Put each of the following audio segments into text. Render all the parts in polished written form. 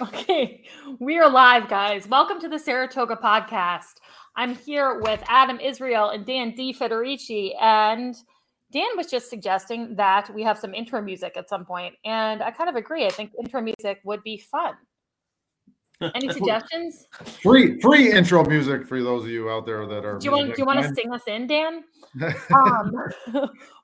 Okay, we are live, guys. Welcome to the Saratoga podcast. I'm here with Adam Israel and Dan D. Federici, and Dan was just suggesting that we have some intro music at some point, and I kind of agree. I think intro music would be fun. Any suggestions? Free intro music for those of you out there that are. Do you want to sing us in, Dan?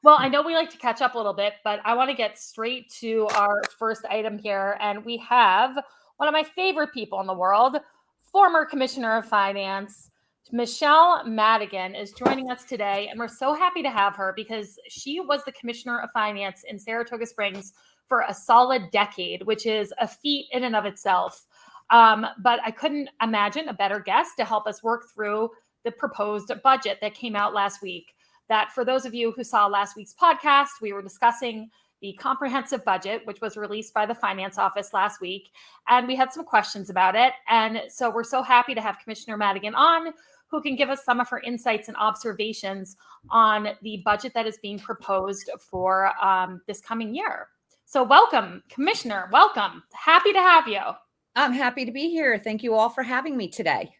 Well, I know we like to catch up a little bit, but I want to get straight to our first item here. And we have one of my favorite people in the world, former Commissioner of Finance, Michele Madigan, is joining us today. And we're so happy to have her because she was the Commissioner of Finance in Saratoga Springs for a solid decade, which is a feat in and of itself. But I couldn't imagine a better guest to help us work through the proposed budget that came out last week. That for those of you who saw last week's podcast, we were discussing the comprehensive budget, which was released by the Finance Office last week. And we had some questions about it. And so we're so happy to have Commissioner Madigan on, who can give us some of her insights and observations on the budget that is being proposed for this coming year. So welcome, Commissioner, welcome. Happy to have you. I'm happy to be here. Thank you all for having me today.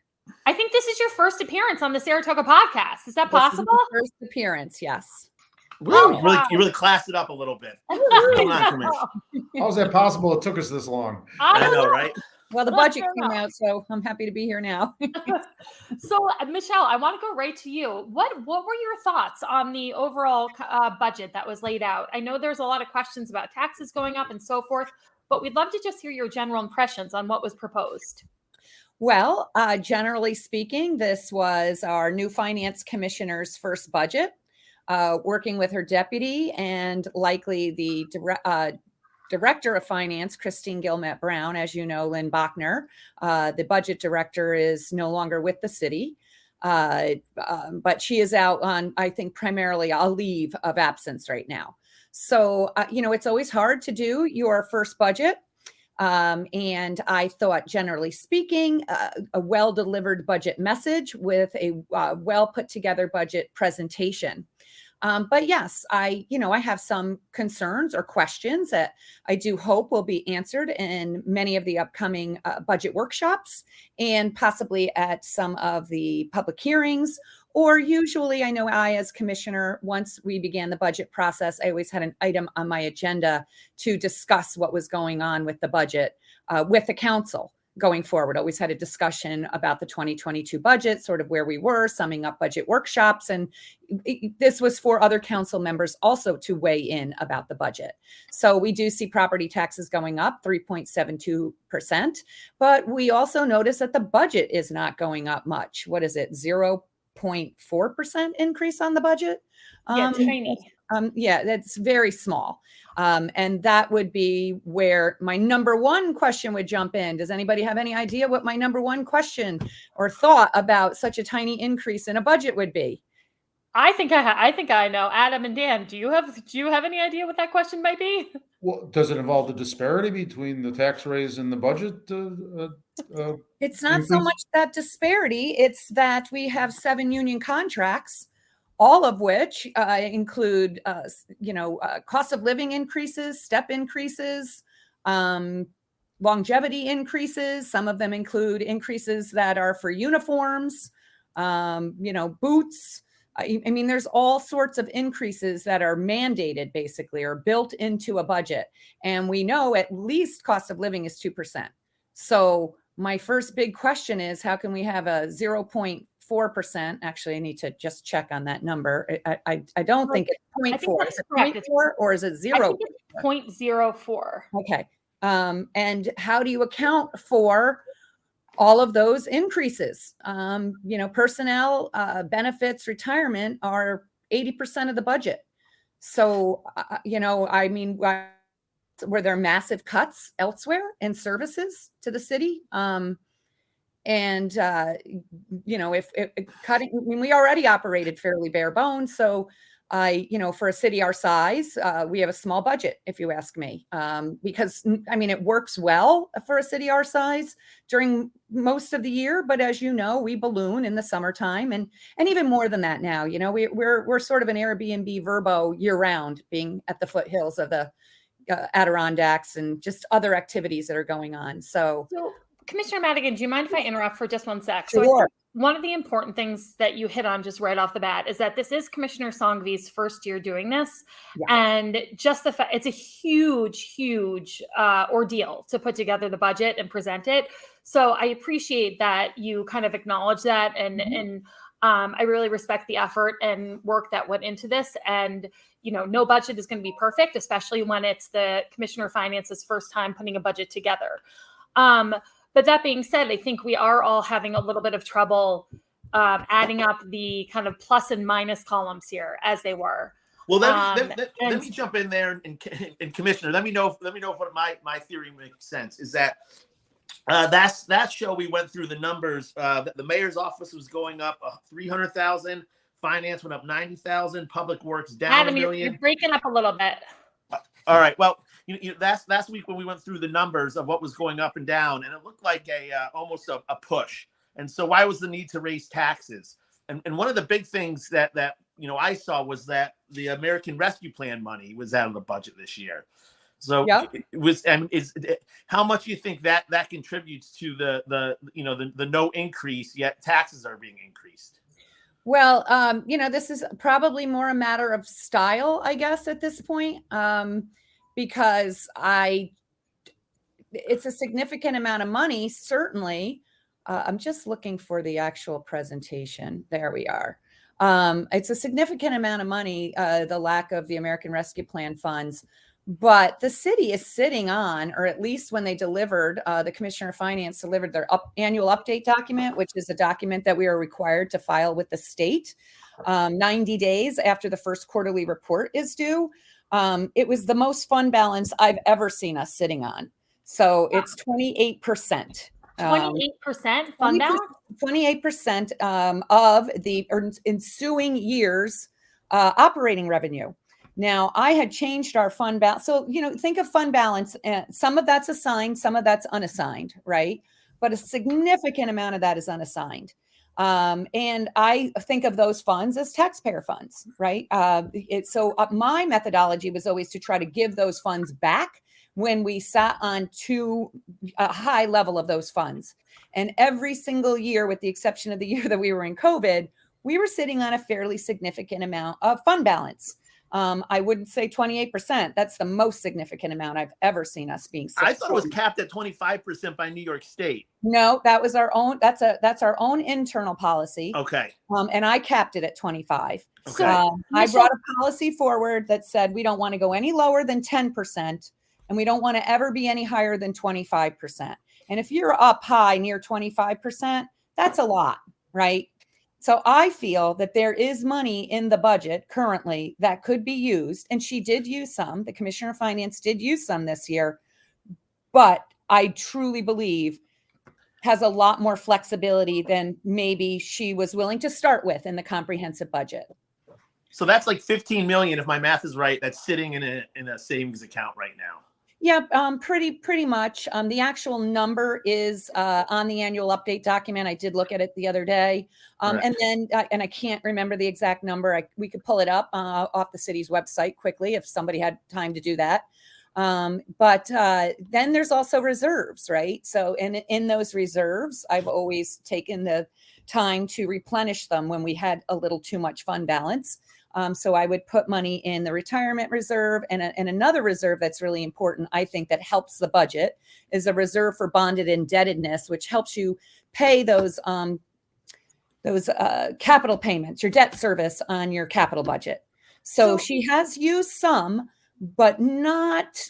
I think this is your first appearance on the Saratoga podcast. Is that possible? This is first appearance, yes. Wow. You really classed it up a little bit. How's that possible? It took us this long. I know, right? Well, the budget came out, so I'm happy to be here now. So, Michele, I want to go right to you. What were your thoughts on the overall budget that was laid out? I know there's a lot of questions about taxes going up and so forth, but we'd love to just hear your general impressions on what was proposed. Well, generally speaking, this was our new finance commissioner's first budget, working with her deputy and likely the director of finance, Christine Gilmet Brown. As you know, Lynn Bachner, the budget director, is no longer with the city, but she is out on, I think, primarily a leave of absence right now. So, it's always hard to do your first budget. And I thought, generally speaking, a well-delivered budget message with a well put together budget presentation. But yes, I have some concerns or questions that I do hope will be answered in many of the upcoming budget workshops and possibly at some of the public hearings. Or usually, I know I, as commissioner, once we began the budget process, I always had an item on my agenda to discuss what was going on with the budget with the council going forward. Always had a discussion about the 2022 budget, sort of where we were, summing up budget workshops. And this was for other council members also to weigh in about the budget. So we do see property taxes going up 3.72%, but we also notice that the budget is not going up much. What is it? 0.4% increase on the budget. Yeah, tiny. Yeah, that's very small. And that would be where my number one question would jump in. Does anybody have any idea what my number one question or thought about such a tiny increase in a budget would be? I think I know. Adam and Dan, do you have any idea what that question might be? Well, does it involve the disparity between the tax raise and the budget? It's not so much that disparity. It's that we have 7 union contracts, all of which include, cost of living increases, step increases, longevity increases. Some of them include increases that are for uniforms, boots. I mean, there's all sorts of increases that are mandated, basically, or built into a budget. And we know at least cost of living is 2%. So my first big question is, how can we have a 0.4%? Actually, I need to just check on that number. I don't think it's 0.4. Is it 0.4 or is it 0? I think it's 0.04. Okay. And how do you account for all of those increases? Personnel, benefits, retirement are 80% of the budget. So, were there massive cuts elsewhere in services to the city? If cutting, I mean, we already operated fairly bare bones. So for a city our size, we have a small budget, if you ask me, because it works well for a city our size during most of the year. But as you know, we balloon in the summertime and even more than that now. We're sort of an Airbnb Verbo year round, being at the foothills of the Adirondacks and just other activities that are going on. So Commissioner Madigan, do you mind if I interrupt for just one sec? So sure. One of the important things that you hit on just right off the bat is that this is Commissioner Songvi's first year doing this. Yeah. And just the fact, it's a huge ordeal to put together the budget and present it. So I appreciate that you kind of acknowledge that. And I really respect the effort and work that went into this. And, no budget is going to be perfect, especially when it's the Commissioner of Finance's first time putting a budget together. But that being said, I think we are all having a little bit of trouble adding up the kind of plus and minus columns here as they were. Well, let me jump in there and Commissioner, let me know if my theory makes sense. Is that that show we went through the numbers that the mayor's office was going up 300,000, finance went up 90,000, public works down Adam, $1 million. You're breaking up a little bit. All right. Well, last week when we went through the numbers of what was going up and down, and it looked like almost a push. And so, why was the need to raise taxes? And one of the big things that I saw was that the American Rescue Plan money was out of the budget this year. So it was. How much do you think that contributes to the no increase yet taxes are being increased? Well, this is probably more a matter of style, I guess, at this point. Because it's a significant amount of money, certainly. I'm just looking for the actual presentation. There we are. It's a significant amount of money, the lack of the American Rescue Plan funds, but the city is sitting on, or at least when they delivered, the Commissioner of Finance delivered their annual update document, which is a document that we are required to file with the state 90 days after the first quarterly report is due. It was the most fund balance I've ever seen us sitting on. So it's 28%. 28% fund balance? 28% of the ensuing year's operating revenue. Now, I had changed our fund balance. So, think of fund balance. Some of that's assigned, some of that's unassigned, right? But a significant amount of that is unassigned. And I think of those funds as taxpayer funds, right? So my methodology was always to try to give those funds back when we sat on too high level of those funds. And every single year, with the exception of the year that we were in COVID, we were sitting on a fairly significant amount of fund balance. I wouldn't say 28%. That's the most significant amount I've ever seen us being. I thought it was capped at 25% by New York State. No, that was our own. That's our own internal policy. Okay. And I capped it at 25. Okay. I brought a policy forward that said we don't want to go any lower than 10%, and we don't want to ever be any higher than 25%. And if you're up high near 25%, that's a lot, right? So I feel that there is money in the budget currently that could be used. And she did use some. The Commissioner of Finance did use some this year. But I truly believe has a lot more flexibility than maybe she was willing to start with in the comprehensive budget. So that's like 15 million, if my math is right, that's sitting in a savings account right now. Yeah, pretty much. The actual number is on the annual update document. I did look at it the other day. And then, and I can't remember the exact number. We could pull it up off the city's website quickly if somebody had time to do that. But then there's also reserves, right? So in those reserves, I've always taken the time to replenish them when we had a little too much fund balance. So I would put money in the retirement reserve, and another reserve that's really important, I think, that helps the budget is a reserve for bonded indebtedness, which helps you pay those capital payments, your debt service on your capital budget. So she has used some, but not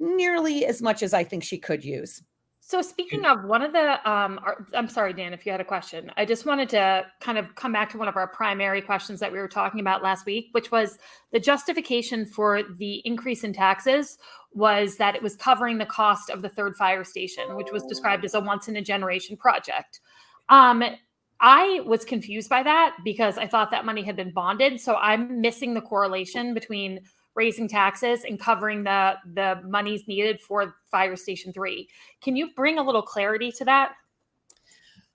nearly as much as I think she could use. So speaking of one of the, I'm sorry, Dan, if you had a question, I just wanted to kind of come back to one of our primary questions that we were talking about last week, which was the justification for the increase in taxes was that it was covering the cost of the third fire station, which was described as a once in a generation project. I was confused by that because I thought that money had been bonded. So I'm missing the correlation between raising taxes and covering the monies needed for Fire Station 3. Can you bring a little clarity to that?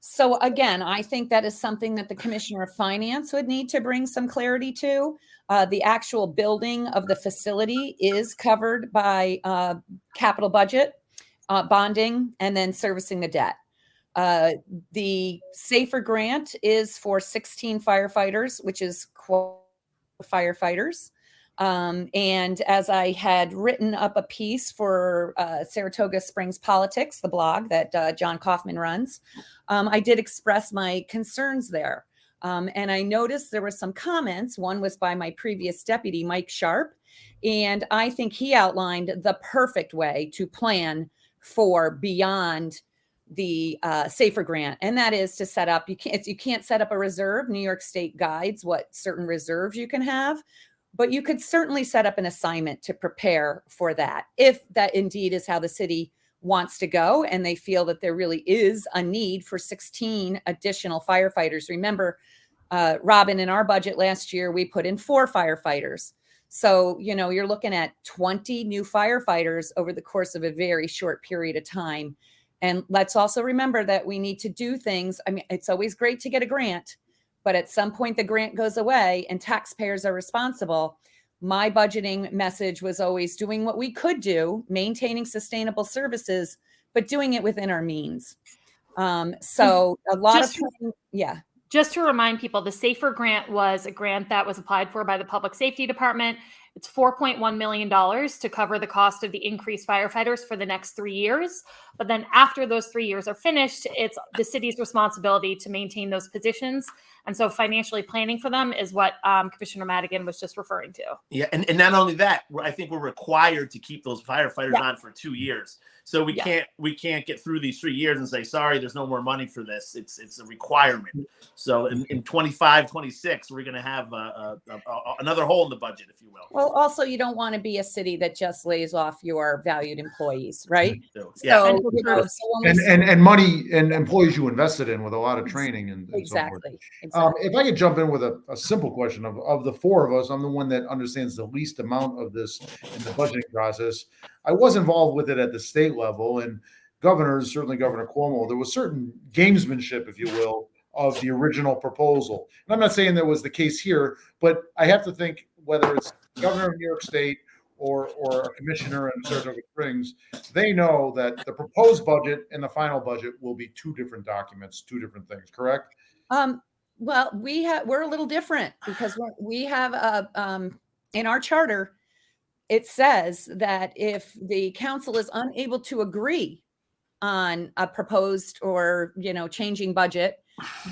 So again, I think that is something that the Commissioner of Finance would need to bring some clarity to. The actual building of the facility is covered by capital budget, bonding, and then servicing the debt. The SAFER grant is for 16 firefighters, which is firefighters. And as I had written up a piece for Saratoga Springs Politics, the blog that John Kaufman runs, I did express my concerns there. And I noticed there were some comments. One was by my previous deputy, Mike Sharp. And I think he outlined the perfect way to plan for beyond the SAFER grant. And that is to set up, you can't set up a reserve. New York State guides what certain reserves you can have. But you could certainly set up an assignment to prepare for that, if that indeed is how the city wants to go and they feel that there really is a need for 16 additional firefighters. Remember, Robin, in our budget last year, we put in 4 firefighters. So, you're looking at 20 new firefighters over the course of a very short period of time. And let's also remember that we need to do things. I mean, it's always great to get a grant, but at some point the grant goes away and taxpayers are responsible. My budgeting message was always doing what we could do, maintaining sustainable services, but doing it within our means. So a lot of time, yeah. Just to remind people, the SAFER grant was a grant that was applied for by the Public Safety Department. It's $4.1 million to cover the cost of the increased firefighters for the next 3 years. But then after those 3 years are finished, it's the city's responsibility to maintain those positions. And so financially planning for them is what Commissioner Madigan was just referring to. Yeah, and not only that, I think we're required to keep those firefighters on for 2 years. So we can't get through these 3 years and say, sorry, there's no more money for this. It's a requirement. So in 25, 26, we're going to have another hole in the budget, if you will. Well, also, you don't want to be a city that just lays off your valued employees, right? Yeah. And money and employees you invested in with a lot of training and exactly. So forth. If I could jump in with a simple question of the 4 of us, I'm the one that understands the least amount of this in the budgeting process. I was involved with it at the state level, and governors, certainly Governor Cuomo, there was certain gamesmanship, if you will, of the original proposal. And I'm not saying that was the case here, but I have to think whether it's governor of New York State or a commissioner in Saratoga Springs, they know that the proposed budget and the final budget will be 2 different documents, 2 different things, correct? Well, we're a little different because we have in our charter, it says that if the council is unable to agree on a proposed or changing budget,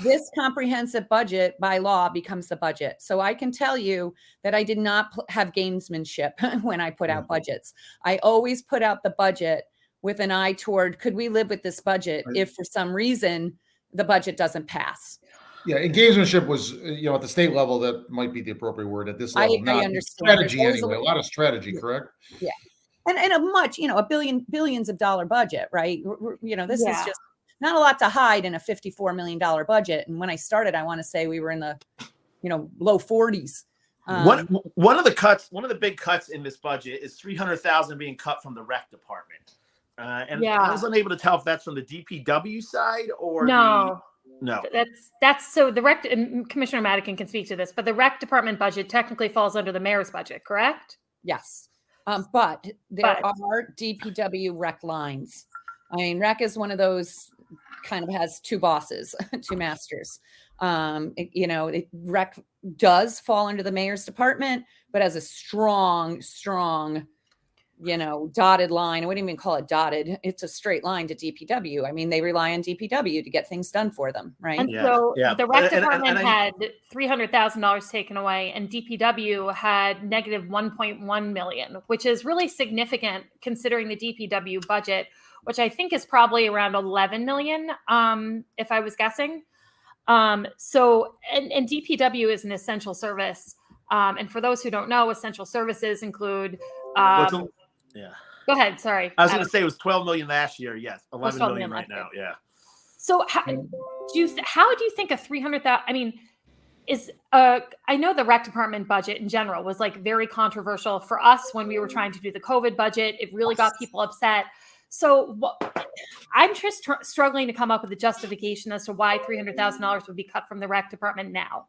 this comprehensive budget by law becomes the budget. So I can tell you that I did not have gamesmanship when I put out budgets. I always put out the budget with an eye toward, could we live with this budget if for some reason the budget doesn't pass? Yeah, and gamesmanship was, at the state level, that might be the appropriate word at this level. I understand. Strategy anyway, a lot of strategy, correct? Yeah. And a much, billions of dollar budget, right? This is just not a lot to hide in a $54 million budget. And when I started, I want to say we were in the, low 40s. One of the big cuts in this budget is $300,000 being cut from the rec department. And I was unable to tell if that's from the DPW side or No, that's so the rec, and Commissioner Madigan can speak to this, but the rec department budget technically falls under the mayor's budget, correct? Yes. But there are DPW rec lines. I mean, rec is one of those kind of has 2 bosses, 2 masters. Rec does fall under the mayor's department, but has a strong, dotted line. I wouldn't even call it dotted. It's a straight line to DPW. I mean, they rely on DPW to get things done for them, right? And so the rec department had $300,000 taken away, and DPW had negative $1.1 million, which is really significant considering the DPW budget, which I think is probably around $11 million, if I was guessing. So DPW is an essential service. And for those who don't know, essential services include Go ahead. Sorry. I was going to say it was 12 million last year. Yes. 11 million right now. Yeah. So how do you think a 300,000, I mean, I know the rec department budget in general was like very controversial for us when we were trying to do the COVID budget. It really got people upset. So I'm just struggling to come up with a justification as to why $300,000 would be cut from the rec department now.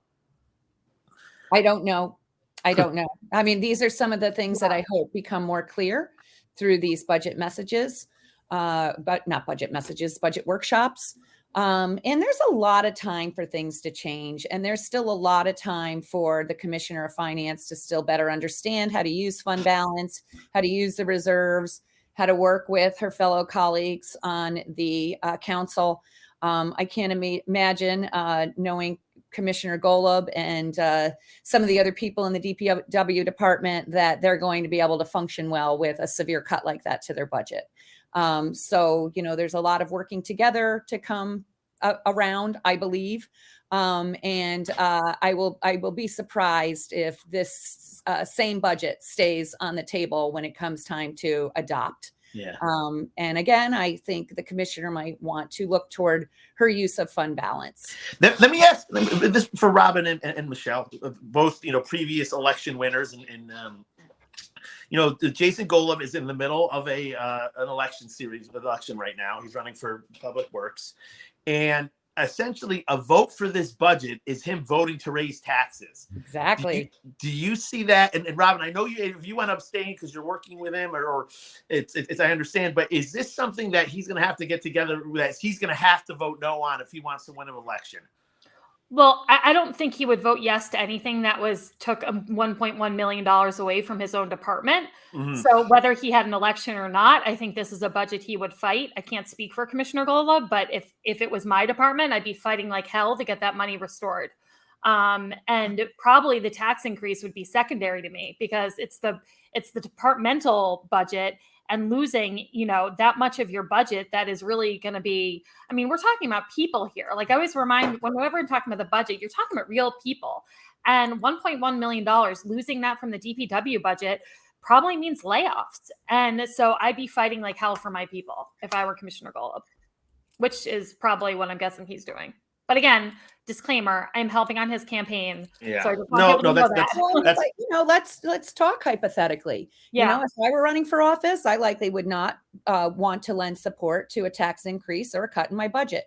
I don't know. I mean, these are some of the things that I hope become more clear through these budget messages, but not budget messages, budget workshops. And there's a lot of time for things to change. And there's still a lot of time for the Commissioner of Finance to still better understand how to use fund balance, how to use the reserves, how to work with her fellow colleagues on the council. I can't imagine knowing Commissioner Golub and some of the other people in the DPW department that they're going to be able to function well with a severe cut like that to their budget. So, there's a lot of working together to come around, I believe. And I will be surprised if this same budget stays on the table when it comes time to adopt. Yeah. And again, I think the commissioner might want to look toward her use of fund balance. Let me ask this for Robin and Michele, both previous election winners, and Jason Golub is in the middle of an election right now. He's running for Public Works, and essentially a vote for this budget is him voting to raise taxes. Exactly. Do you see that? And Robin, I know if you want to abstain because you're working with him, or it's I understand, but is this something that he's going to have to get together, that he's going to have to vote no on if he wants to win an election? Well, I don't think he would vote yes to anything that took $1.1 million away from his own department. Mm-hmm. So whether he had an election or not, I think this is a budget he would fight. I can't speak for Commissioner Golub, but if it was my department, I'd be fighting like hell to get that money restored. And probably the tax increase would be secondary to me, because it's the departmental budget. And losing, that much of your budget, that is really going to be, we're talking about people here. Like I always remind, whenever we're talking about the budget, you're talking about real people. And $1.1 million, losing that from the DPW budget probably means layoffs. And so I'd be fighting like hell for my people if I were Commissioner Golub, which is probably what I'm guessing he's doing. But again, disclaimer, I'm helping on his campaign. Yeah. So I just want people to know that. Let's talk hypothetically. Yeah. If I were running for office, I likely would not want to lend support to a tax increase or a cut in my budget,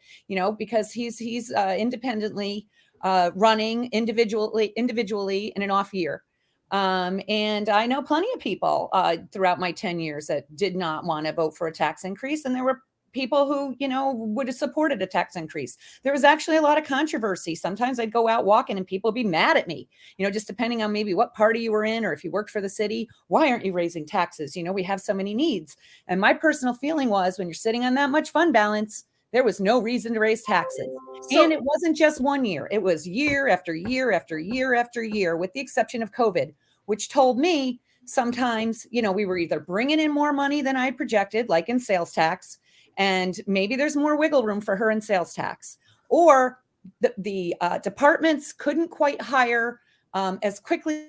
because he's independently running individually in an off year. And I know plenty of people throughout my 10 years that did not want to vote for a tax increase. And there were people who, would have supported a tax increase. There was actually a lot of controversy. Sometimes I'd go out walking and people would be mad at me, just depending on maybe what party you were in, or if you worked for the city. Why aren't you raising taxes? We have so many needs. And my personal feeling was, when you're sitting on that much fund balance, there was no reason to raise taxes. And it wasn't just 1 year. It was year after year after year after year, with the exception of COVID, which told me sometimes, we were either bringing in more money than I had projected, like in sales tax, and maybe there's more wiggle room for her in sales tax, or the departments couldn't quite hire as quickly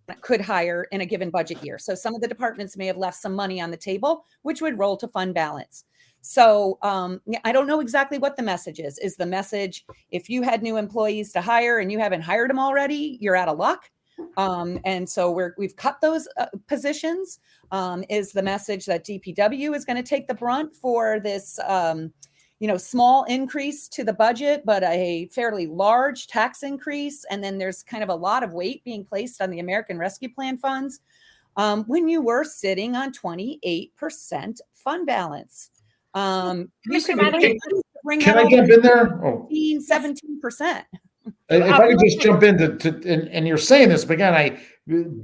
as could hire in a given budget year. So some of the departments may have left some money on the table, which would roll to fund balance. So I don't know exactly what the message is. Is the message, if you had new employees to hire and you haven't hired them already, you're out of luck? And so we've cut those positions. Is the message that DPW is going to take the brunt for this, small increase to the budget, but a fairly large tax increase? And then there's kind of a lot of weight being placed on the American Rescue Plan funds when you were sitting on 28% fund balance. Can I jump in there? 17%. If I could just jump in and you're saying this, but again,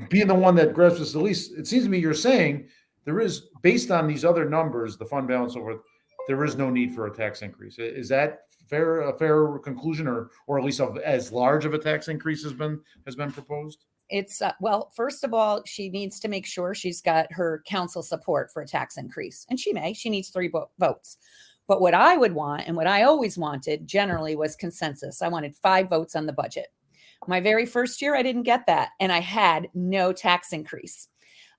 being the one that grasps this the least, it seems to me you're saying there is, based on these other numbers, the fund balance over, there is no need for a tax increase. Is that a fair conclusion, or at least as large of a tax increase has been proposed? It's well, first of all, she needs to make sure she's got her council support for a tax increase, and she needs 3 votes. But what I would want, and what I always wanted generally, was consensus. I wanted 5 votes on the budget. My very first year, I didn't get that, and I had no tax increase.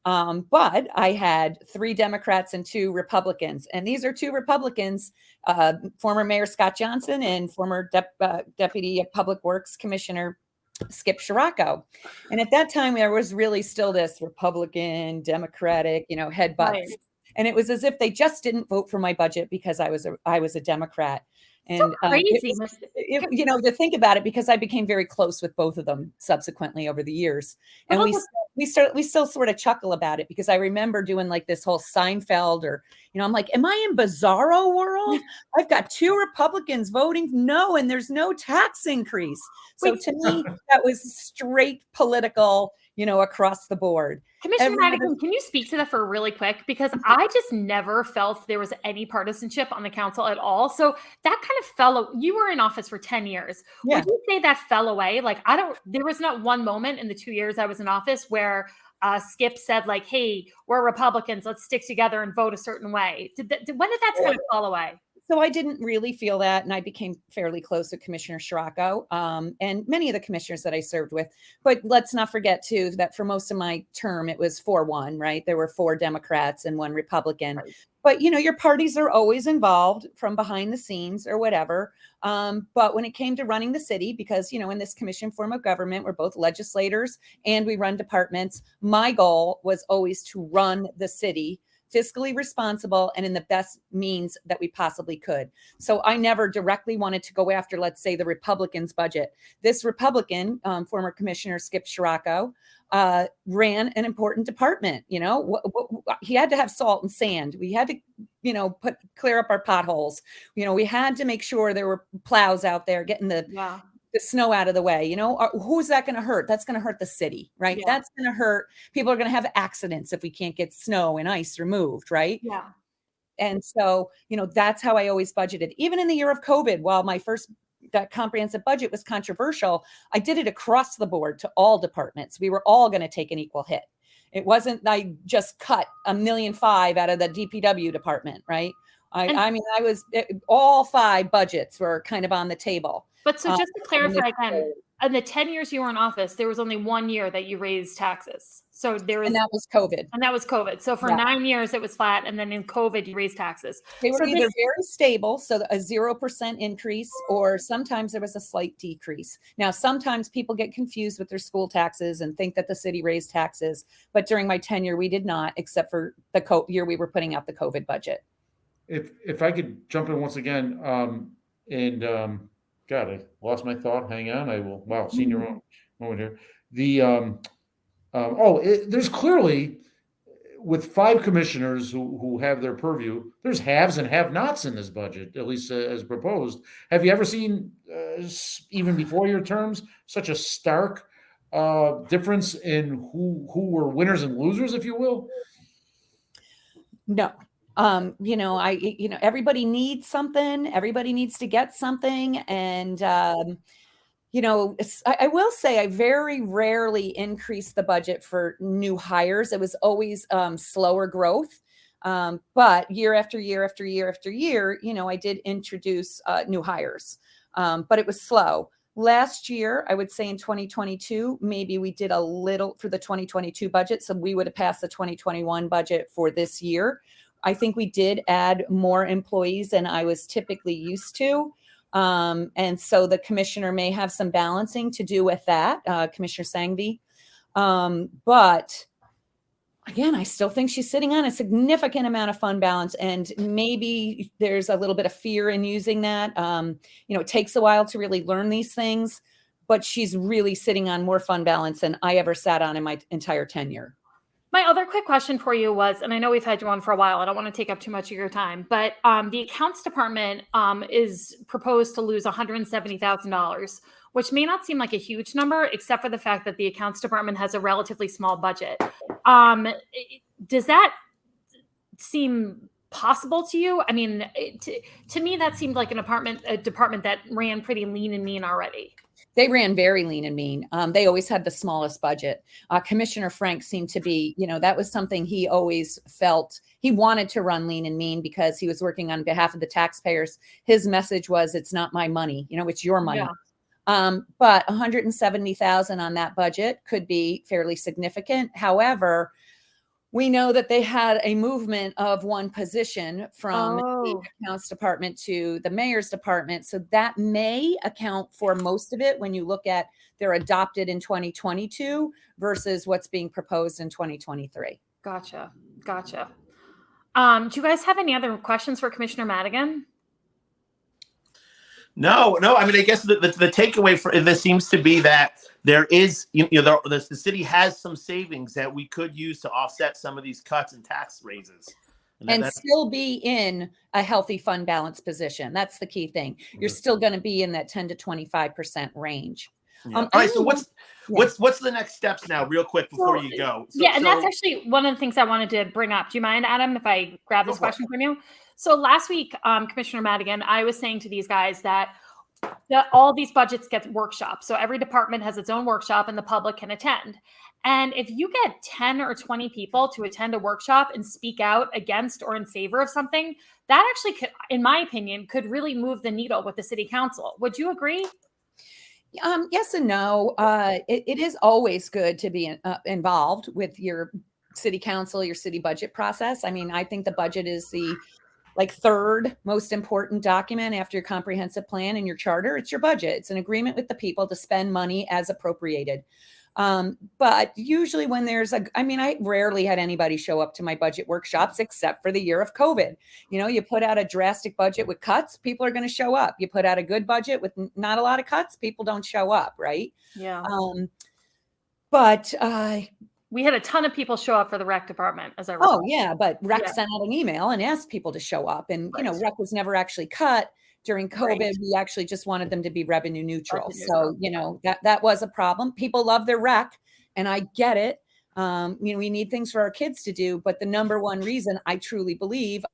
But I had 3 Democrats and 2 Republicans, and these are 2 Republicans, former Mayor Scott Johnson and former Deputy Public Works Commissioner Skip Scirocco. And at that time, there was really still this Republican, Democratic, headbutts. Right. And it was as if they just didn't vote for my budget because I was a Democrat. So And crazy. to think about it, because I became very close with both of them subsequently over the years. And we still sort of chuckle about it, because I remember doing like this whole Seinfeld, or, I'm like, am I in bizarro world? I've got 2 Republicans voting no, and there's no tax increase. So to me, that was straight political, across the board. Commissioner Madigan, can you speak to that for really quick? Because I just never felt there was any partisanship on the council at all. So that kind of you were in office for 10 years. Yeah. Would you say that fell away? Like, there was not one moment in the 2 years I was in office where Skip said like, hey, we're Republicans, let's stick together and vote a certain way. When did that kind of fall away? So I didn't really feel that, and I became fairly close with Commissioner Scirocco and many of the commissioners that I served with. But let's not forget, too, that for most of my term, it was 4-1, right? There were 4 Democrats and 1 Republican. Right. But, your parties are always involved from behind the scenes or whatever. But when it came to running the city, because, in this commission form of government, we're both legislators and we run departments, my goal was always to run the city fiscally responsible and in the best means that we possibly could. So I never directly wanted to go after, let's say, the Republicans' budget. This Republican, former Commissioner Skip Scirocco, ran an important department. He had to have salt and sand. We had to, clear up our potholes. We had to make sure there were plows out there getting the snow out of the way. Who's that going to hurt? That's going to hurt the city, right? Yeah. That's going to hurt. People are going to have accidents if we can't get snow and ice removed, right? Yeah. And so, that's how I always budgeted. Even in the year of COVID, while that comprehensive budget was controversial, I did it across the board to all departments. We were all going to take an equal hit. It wasn't I just cut $1.5 million out of the DPW department, right? All 5 budgets were kind of on the table. But so just to clarify again, in the 10 years you were in office, there was only 1 year that you raised taxes. So and that was COVID. And that was COVID. So for 9 years it was flat, and then in COVID you raised taxes. They were either very stable, so a 0% increase, or sometimes there was a slight decrease. Now, sometimes people get confused with their school taxes and think that the city raised taxes, but during my tenure we did not, except for the year we were putting out the COVID budget. If I could jump in once again, God, I lost my thought. Hang on. I will. Wow, senior moment here. There's clearly, with 5 commissioners who have their purview, there's haves and have-nots in this budget, at least as proposed. Have you ever seen, even before your terms, such a stark difference in who were winners and losers, if you will? No. Everybody needs something. Everybody needs to get something. And, I will say I very rarely increased the budget for new hires. It was always slower growth. But year after year after year after year, I did introduce new hires, but it was slow. Last year, I would say in 2022, maybe we did a little for the 2022 budget. So we would have passed the 2021 budget for this year. I think we did add more employees than I was typically used to. And so the commissioner may have some balancing to do with that, Commissioner Sangvi. But again, I still think she's sitting on a significant amount of fund balance, and maybe there's a little bit of fear in using that. It takes a while to really learn these things, but she's really sitting on more fund balance than I ever sat on in my entire tenure. My other quick question for you was, and I know we've had you on for a while, I don't want to take up too much of your time, but the accounts department is proposed to lose $170,000, which may not seem like a huge number, except for the fact that the accounts department has a relatively small budget. Does that seem possible to you? I mean, to me, that seemed like a department that ran pretty lean and mean already. They ran very lean and mean. They always had the smallest budget. Commissioner Frank seemed to be, that was something he always felt. He wanted to run lean and mean because he was working on behalf of the taxpayers. His message was, it's not my money, it's your money. Yeah. But $170,000 on that budget could be fairly significant. However, we know that they had a movement of one position from the accounts department to the mayor's department. So that may account for most of it when you look at they're adopted in 2022 versus what's being proposed in 2023. Gotcha. Do you guys have any other questions for Commissioner Madigan? No. I mean, I guess the takeaway for this seems to be that there is, the city has some savings that we could use to offset some of these cuts and tax raises. And still be in a healthy fund balance position. That's the key thing. You're still going to be in that 10 to 25% range. Yeah. All right. So what's the next steps now, real quick before you go? And that's actually one of the things I wanted to bring up. Do you mind, Adam, if I grab this question from you? So last week, Commissioner Madigan, I was saying to these guys that all these budgets get workshops. So every department has its own workshop and the public can attend. And if you get 10 or 20 people to attend a workshop and speak out against or in favor of something, that actually could, in my opinion, could really move the needle with the city council. Would you agree? Yes and no. It is always good to be involved with your city council, your city budget process. I mean, I think the budget is the third most important document after your comprehensive plan and your charter. It's your budget. It's an agreement with the people to spend money as appropriated. But usually when I rarely had anybody show up to my budget workshops except for the year of COVID. You put out a drastic budget with cuts, people are going to show up. You put out a good budget with not a lot of cuts, people don't show up, right? Yeah. But we had a ton of people show up for the rec department, as I recall. Oh yeah, but rec sent out an email and asked people to show up, and rec was never actually cut during COVID. Right. We actually just wanted them to be revenue neutral. So that was a problem. People love their rec, and I get it. We need things for our kids to do, but the number one reason I truly believe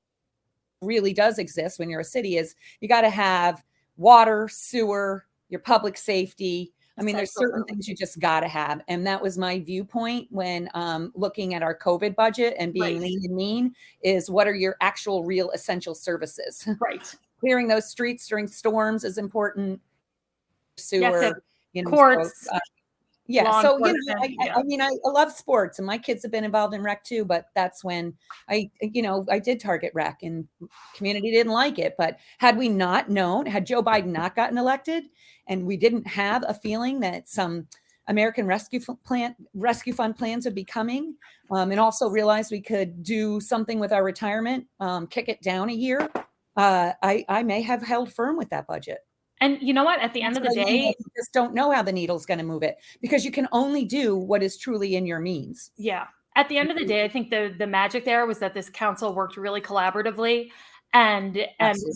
really does exist when you're a city is you got to have water, sewer, your public safety. I mean, there's certain things you just got to have. And that was my viewpoint when looking at our COVID budget and being lean and mean is what are your actual real essential services? Right. Clearing those streets during storms is important. Sewer, courts. So, I mean, I love sports and my kids have been involved in rec too, but that's when I did target rec and community didn't like it. But had we not known, had Joe Biden not gotten elected and we didn't have a feeling that some American Rescue Fund plans would be coming, and also realized we could do something with our retirement, kick it down a year, I may have held firm with that budget. And you know what? At the end of the day, you just don't know how the needle's going to move it because you can only do what is truly in your means. Yeah. At the end of the day, I think the magic there was that this council worked really collaboratively and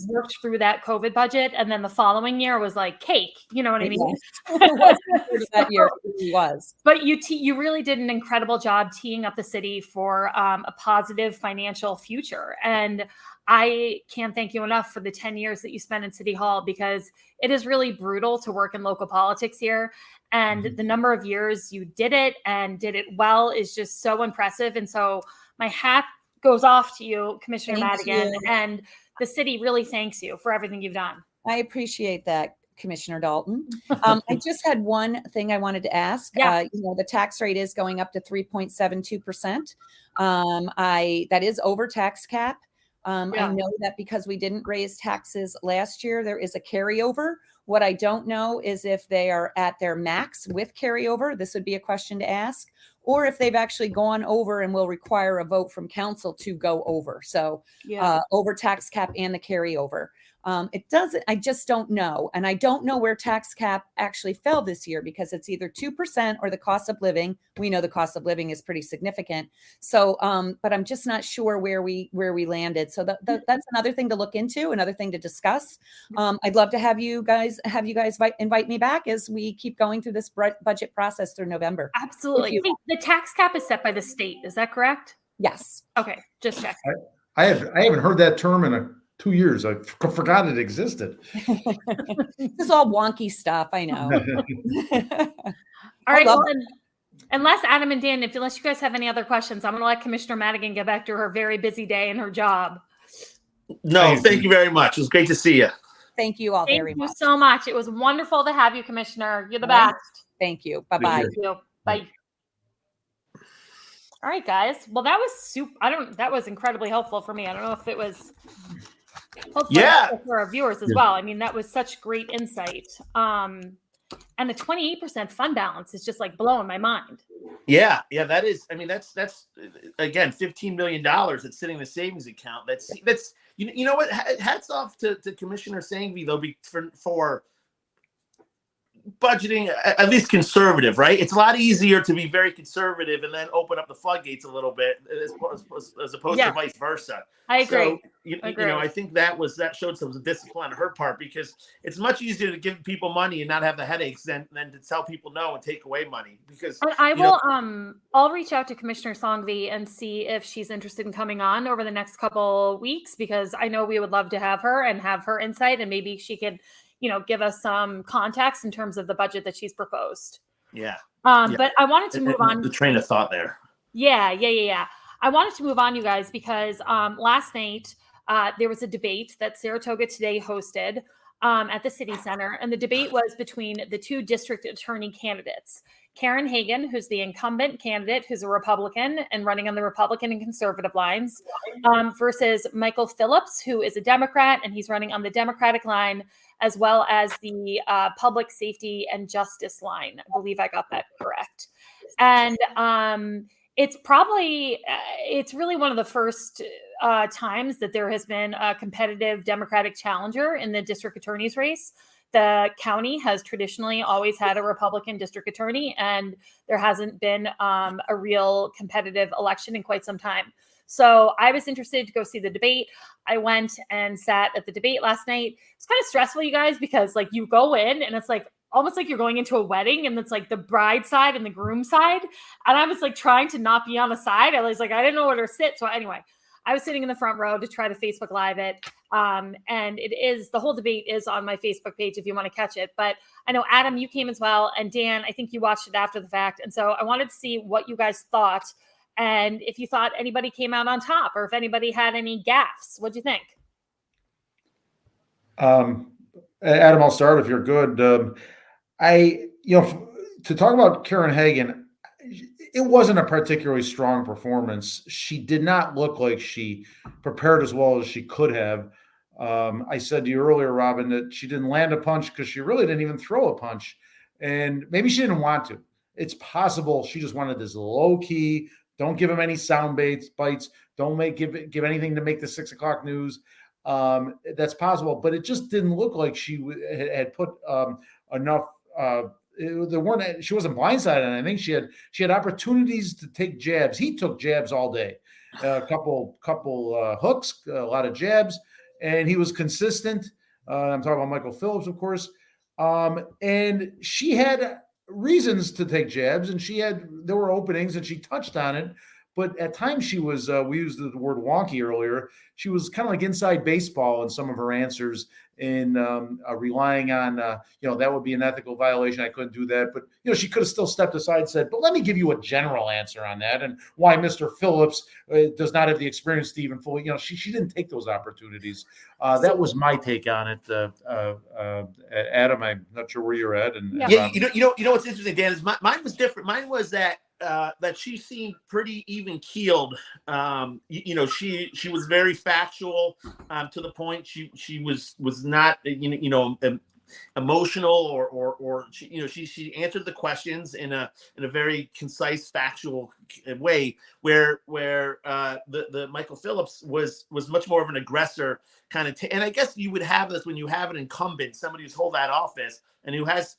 worked through that COVID budget. And then the following year was like cake. You know what I mean? That year it was. But you really did an incredible job teeing up the city for a positive financial future. And I can't thank you enough for the 10 years that you spent in City Hall because it is really brutal to work in local politics here. And the number of years you did it and did it well is just so impressive. And so my hat goes off to you, Commissioner Madigan, and the city really thanks you for everything you've done. I appreciate that, Commissioner Dalton. I just had one thing I wanted to ask. Yeah. The tax rate is going up to 3.72%. That is over tax cap. I know that because we didn't raise taxes last year, there is a carryover. What I don't know is if they are at their max with carryover. This would be a question to ask, or if they've actually gone over and will require a vote from council to go over. So over tax cap and the carryover. I just don't know. And I don't know where tax cap actually fell this year because it's either 2% or the cost of living. We know the cost of living is pretty significant. So, but I'm just not sure where we landed. So that's another thing to look into, another thing to discuss. I'd love to have you guys invite me back as we keep going through this budget process through November. Absolutely. The tax cap is set by the state. Is that correct? Yes. Okay. Just check. I haven't heard that term in 2 years. I forgot it existed. This is all wonky stuff. I know. All right. Well, unless Adam and Dan, unless you guys have any other questions, I'm going to let Commissioner Madigan get back to her very busy day and her job. No, thank you very much. It was great to see you. Thank you all very much. Thank you so much. It was wonderful to have you, Commissioner. You're the best. Thank you. Bye-bye. Thank you. Bye. All right, guys. Well, that was that was incredibly helpful for me. I don't know if it was helpful for our viewers as well. I mean, that was such great insight. And the 28% fund balance is just like blowing my mind. Yeah, that is. I mean, that's again $15 million that's sitting in the savings account. That's you know what? Hats off to Commissioner Sanghvi though, for budgeting at least conservative, right? It's a lot easier to be very conservative and then open up the floodgates a little bit as opposed to vice versa. I agree. So you know, I think that showed some discipline on her part, because it's much easier to give people money and not have the headaches than to tell people no and take away money. Because and I will I'll reach out to Commissioner Sanghvi and see if she's interested in coming on over the next couple weeks, because I know we would love to have her and have her insight, and maybe she could give us some context in terms of the budget that she's proposed. Yeah. But I wanted to move on. The train of thought there. Yeah. I wanted to move on, you guys, because last night there was a debate that Saratoga Today hosted at the City Center. And the debate was between the two district attorney candidates, Karen Heggen, who's the incumbent candidate, who's a Republican and running on the Republican and conservative lines, versus Michael Phillips, who is a Democrat, and he's running on the Democratic line, as well as the public safety and justice line. I believe I got that correct. And it's really one of the first times that there has been a competitive Democratic challenger in the district attorney's race. The county has traditionally always had a Republican district attorney, and there hasn't been a real competitive election in quite some time. So I was interested to go see the debate. I went and sat at the debate last night. It's kind of stressful, you guys, because like you go in and it's like almost like you're going into a wedding, and it's like the bride side and the groom side. And I was like trying to not be on the side. I was like, I didn't know where to sit. So anyway, I was sitting in the front row to try to Facebook Live it. And the whole debate is on my Facebook page if you want to catch it. But I know, Adam, you came as well. And Dan, I think you watched it after the fact. And so I wanted to see what you guys thought, and if you thought anybody came out on top, or if anybody had any gaffes. What'd you think? Adam, I'll start if you're good. To talk about Karen Heggen, it wasn't a particularly strong performance. She did not look like she prepared as well as she could have. I said to you earlier, Robin, that she didn't land a punch because she really didn't even throw a punch. And maybe she didn't want to. It's possible she just wanted this low key. Don't give him any sound bites. Don't give anything to make the 6 o'clock news. That's possible, but it just didn't look like she had put enough. She wasn't blindsided, and I think she had opportunities to take jabs. He took jabs all day, a couple hooks, a lot of jabs, and he was consistent. I'm talking about Michael Phillips, of course, and she had reasons to take jabs, and there were openings, and she touched on it. But at times she was, we used the word wonky earlier. She was kind of like inside baseball in some of her answers, in relying on, that would be an ethical violation. I couldn't do that. But, she could have still stepped aside and said, but let me give you a general answer on that, and why Mr. Phillips does not have the experience Stephen fully. She didn't take those opportunities. That was my take on it. Adam, I'm not sure where you're at. And you know what's interesting, Dan, is mine was different. Mine was that she seemed pretty even keeled. She was very factual, to the point. She was not emotional or she answered the questions in a very concise, factual way, where the Michael Phillips was much more of an aggressor kind of. And I guess you would have this when you have an incumbent, somebody who's hold that office and who has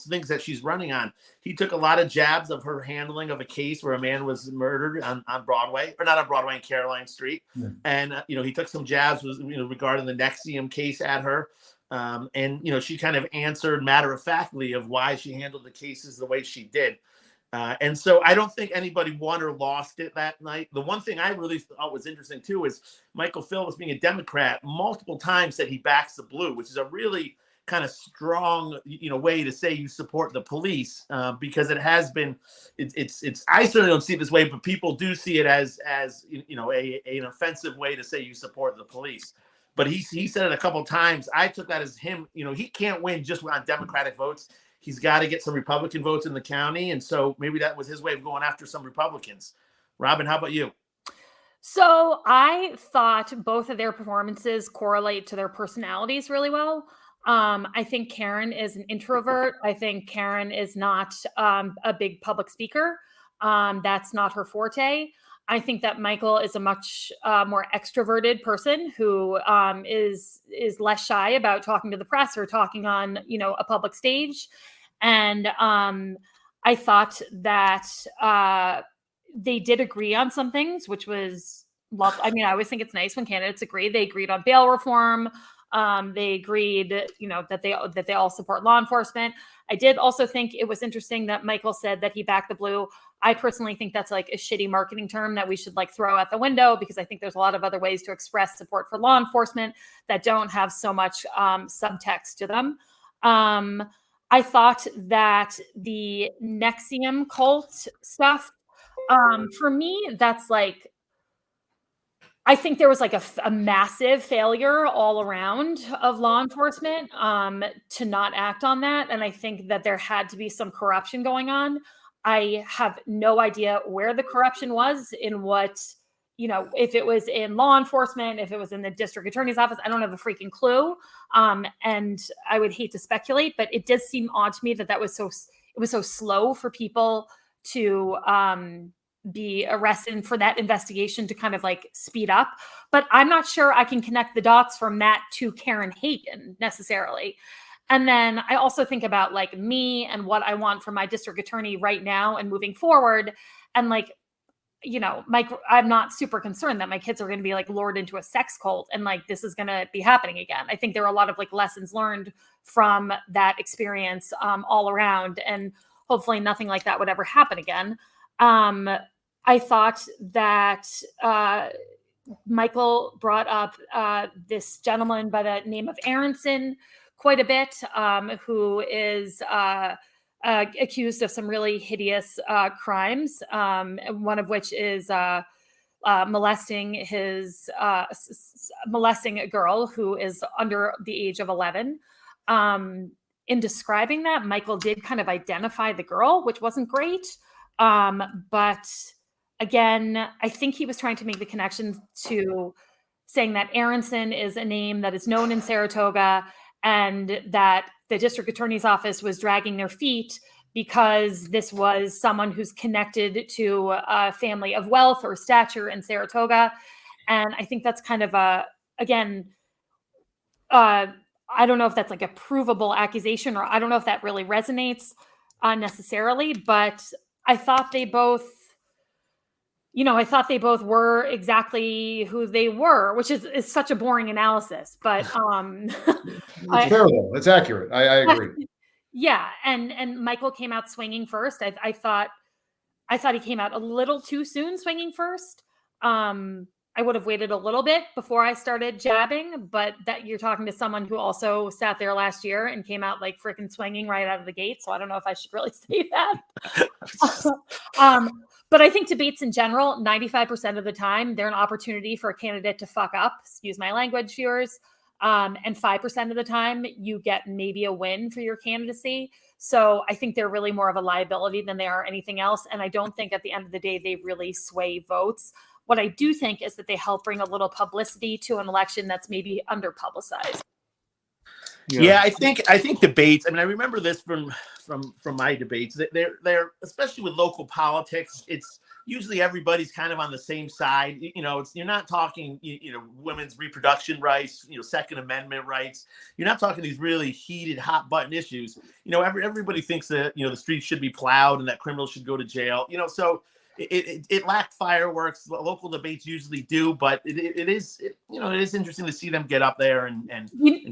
things that she's running on. He took a lot of jabs of her handling of a case where a man was murdered on Broadway, or not on Broadway, in Caroline Street. Yeah. And he took some jabs regarding the Nexium case at her. And she kind of answered matter-of-factly of why she handled the cases the way she did. And so I don't think anybody won or lost it that night. The one thing I really thought was interesting, too, is Michael Phillips, being a Democrat, multiple times said he backs the blue, which is a really kind of strong, way to say you support the police, because it has been, it's I certainly don't see it this way, but people do see it as an offensive way to say you support the police. But he said it a couple of times. I took that as him, he can't win just on Democratic votes. He's got to get some Republican votes in the county. And so maybe that was his way of going after some Republicans. Robin, how about you? So I thought both of their performances correlate to their personalities really well. I think Karen is an introvert. I think Karen is not a big public speaker. That's not her forte. I think that Michael is a much more extroverted person who is less shy about talking to the press or talking on, a public stage. And I thought that they did agree on some things, which was love. I mean, I always think it's nice when candidates agree. They agreed on bail reform. They agreed, that they all support law enforcement. I did also think it was interesting that Michael said that he backed the blue. I personally think that's like a shitty marketing term that we should like throw out the window, because I think there's a lot of other ways to express support for law enforcement that don't have so much subtext to them. I thought that the Nexium cult stuff, for me, that's like, I think there was like a massive failure all around of law enforcement to not act on that. And I think that there had to be some corruption going on. I have no idea where the corruption was, in what, if it was in law enforcement, if it was in the district attorney's office. I don't have a freaking clue. And I would hate to speculate, but it does seem odd to me that it was so slow for people to be arrested, for that investigation to kind of like speed up. But I'm not sure I can connect the dots from that to Karen Heggen necessarily. And then I also think about like me and what I want from my district attorney right now and moving forward. And like, I'm not super concerned that my kids are going to be like lured into a sex cult and like this is going to be happening again. I think there are a lot of like lessons learned from that experience all around, and hopefully nothing like that would ever happen again. I thought that Michael brought up this gentleman by the name of Aronson quite a bit, who is accused of some really hideous crimes, one of which is molesting a girl who is under the age of 11. In describing that, Michael did kind of identify the girl, which wasn't great. But again, I think he was trying to make the connection to saying that Aronson is a name that is known in Saratoga, and that the district attorney's office was dragging their feet because this was someone who's connected to a family of wealth or stature in Saratoga. And I think that's kind of again, I don't know if that's like a provable accusation, or I don't know if that really resonates necessarily, but I thought they both were exactly who they were, which is such a boring analysis, but it's fair though. It's accurate. I agree. Yeah. And Michael came out swinging first. I thought he came out a little too soon swinging first. I would have waited a little bit before I started jabbing, but that you're talking to someone who also sat there last year and came out like freaking swinging right out of the gate. So I don't know if I should really say that. But I think debates in general, 95% of the time, they're an opportunity for a candidate to fuck up, excuse my language, viewers. And 5% of the time, you get maybe a win for your candidacy. So I think they're really more of a liability than they are anything else. And I don't think at the end of the day, they really sway votes. What I do think is that they help bring a little publicity to an election that's maybe under-publicized. Yeah, I think debates. I mean, I remember this from my debates. They're especially with local politics. It's usually everybody's kind of on the same side. You're not talking women's reproduction rights, Second Amendment rights. You're not talking these really heated, hot button issues. Everybody thinks that the streets should be plowed and that criminals should go to jail. So it lacked fireworks. Local debates usually do, but it is interesting to see them get up there and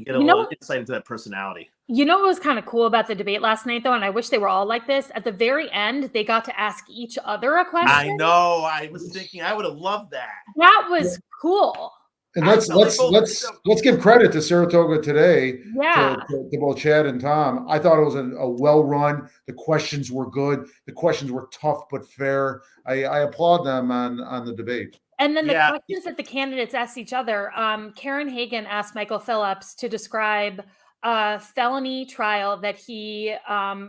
get a little insight into that personality. What was kind of cool about the debate last night, though, and I wish they were all like this, at the very end, they got to ask each other a question. I know. I was thinking I would have loved that. That was cool. And let's give credit to Saratoga today, to both Chad and Tom. I thought it was a well-run. The questions were good. The questions were tough but fair. I applaud them on the debate. And then the questions that the candidates asked each other. Karen Heggen asked Michael Phillips to describe a felony trial that he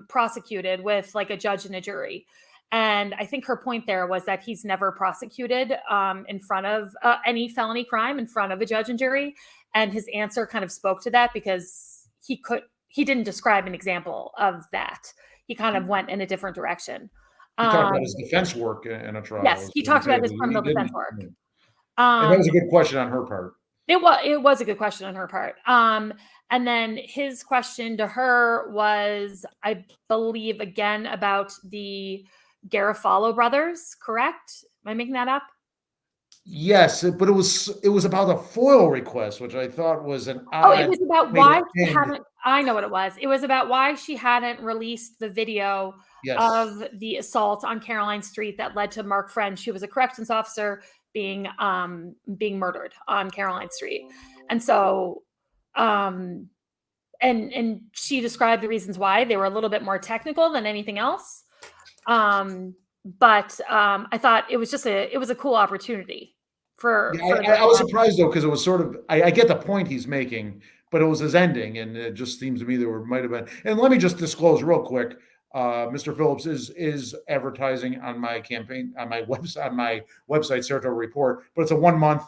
prosecuted with like a judge and a jury. And I think her point there was that he's never prosecuted in front of any felony crime in front of a judge and jury. And his answer kind of spoke to that, because he didn't describe an example of that. He kind of went in a different direction. He talked about his defense work in a trial. Yes, he talked about his criminal defense work. And that was a good question on her part. It was a good question on her part. And then his question to her was, I believe, again about the Garofalo brothers. Correct? Am I making that up? Yes, but it was about a FOIL request, which I thought was an odd. Oh, it was about why she hadn't. I know what it was. It was about why she hadn't released the video of the assault on Caroline Street that led to Mark French, who was a corrections officer, being murdered on Caroline Street. And so and she described the reasons why. They were a little bit more technical than anything else. But I thought it was a cool opportunity for I was surprised though, because it was sort of, I get the point he's making, but it was his ending, and it just seems to me there might have been. And let me just disclose real quick, Mr. Phillips is advertising on my campaign, on my website, Saratoga Report, but it's a 1 month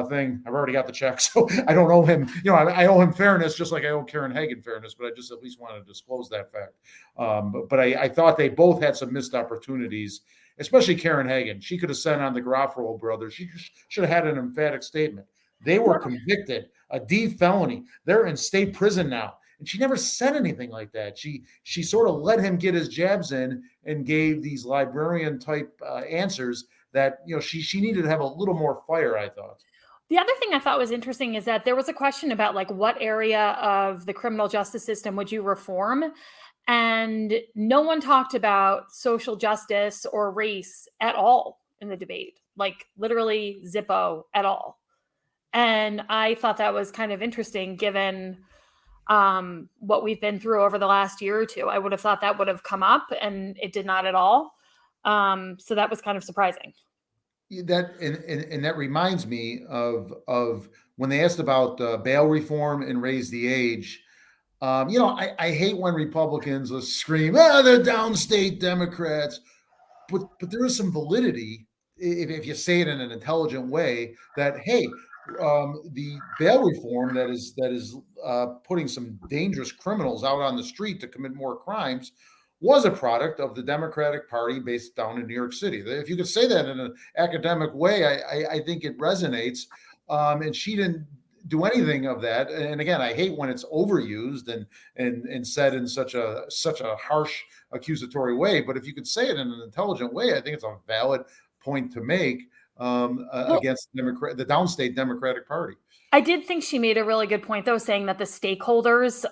thing. I've already got the check, so I don't owe him. I owe him fairness, just like I owe Karen Heggen fairness. But I just at least wanted to disclose that fact. But I thought they both had some missed opportunities, especially Karen Heggen. She could have sent on the Garofalo brothers. She should have had an emphatic statement. They were convicted, a D felony. They're in state prison now. And she never said anything like that. She sort of let him get his jabs in and gave these librarian type answers that she needed to have a little more fire, I thought. The other thing I thought was interesting is that there was a question about like what area of the criminal justice system would you reform? And no one talked about social justice or race at all in the debate, like literally zippo at all. And I thought that was kind of interesting given what we've been through over the last year or two. I would have thought that would have come up, and it did not at all. So that was kind of surprising. That and that reminds me of when they asked about bail reform and raise the age. I hate when Republicans will scream, they're downstate Democrats, but there is some validity if you say it in an intelligent way that, hey, the bail reform that is putting some dangerous criminals out on the street to commit more crimes was a product of the Democratic Party based down in New York City. If you could say that in an academic way, I think it resonates. And she didn't do anything of that. And again, I hate when it's overused and said in such a harsh accusatory way. But if you could say it in an intelligent way, I think it's a valid point to make against the downstate Democratic Party. I did think she made a really good point, though, saying that the stakeholders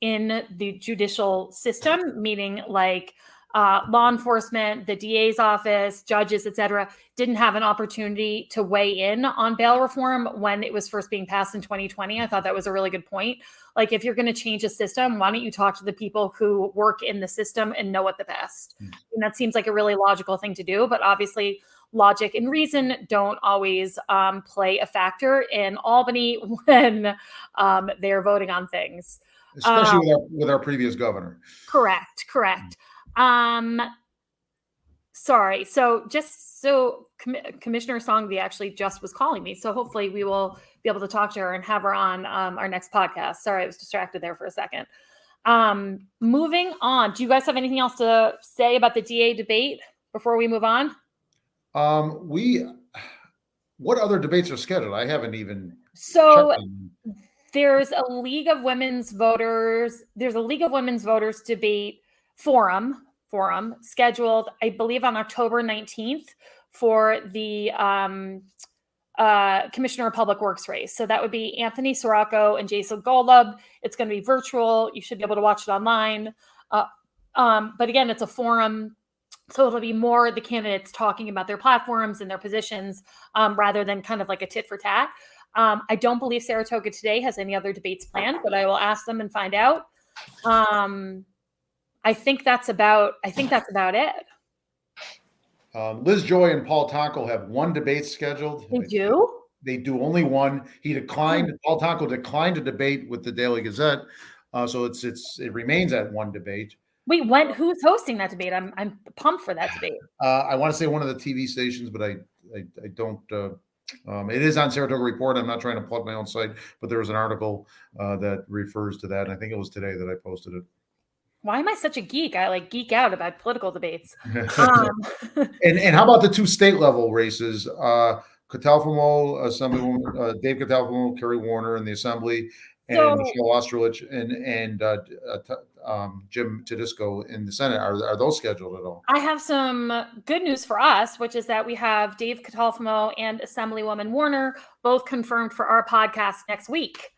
in the judicial system, meaning like law enforcement, the DA's office, judges, et cetera, didn't have an opportunity to weigh in on bail reform when it was first being passed in 2020. I thought that was a really good point. Like, if you're going to change a system, why don't you talk to the people who work in the system and know it the best? And that seems like a really logical thing to do, but obviously logic and reason don't always play a factor in Albany when they're voting on things. Especially with our previous governor. Correct. Sorry. So Commissioner Songby actually just was calling me. So hopefully we will be able to talk to her and have her on our next podcast. Sorry, I was distracted there for a second. Moving on. Do you guys have anything else to say about the DA debate before we move on? What other debates are scheduled? I haven't even. So there's a League of Women's Voters. There's a League of Women's Voters debate forum scheduled, I believe, on October 19th for the Commissioner of Public Works race. So that would be Anthony Sirocco and Jason Golub. It's going to be virtual. You should be able to watch it online. But again, it's a forum. So it'll be more the candidates talking about their platforms and their positions rather than kind of like a tit for tat. I don't believe Saratoga today has any other debates planned, but I will ask them and find out. I think that's about it. Liz Joy and Paul Tonko have one debate scheduled. They do? They do only one. He declined. Paul Tonko declined to debate with the Daily Gazette. So it remains at one debate. Wait, who's hosting that debate? I'm pumped for that debate. I want to say one of the TV stations, but I don't It is on Saratoga Report. I'm not trying to plug my own site, but there was an article that refers to that. And I think it was today that I posted it. Why am I such a geek? I like geek out about political debates. And how about the 2 state level races? Catalfamo, Assemblywoman Dave Catalfamo, Kerry Warner in the Assembly, and Michele Osterlich and Jim Tedisco in the Senate. Are those scheduled at all? I have some good news for us, which is that we have Dave Catalfamo and Assemblywoman Warner both confirmed for our podcast next week.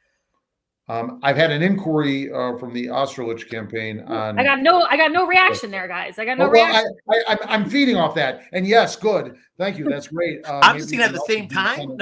I've had an inquiry from the Osterlich campaign on. I got no reaction there, guys. I got no reaction. I'm feeding off that, and yes, good. Thank you. That's great. I'm just at the same time.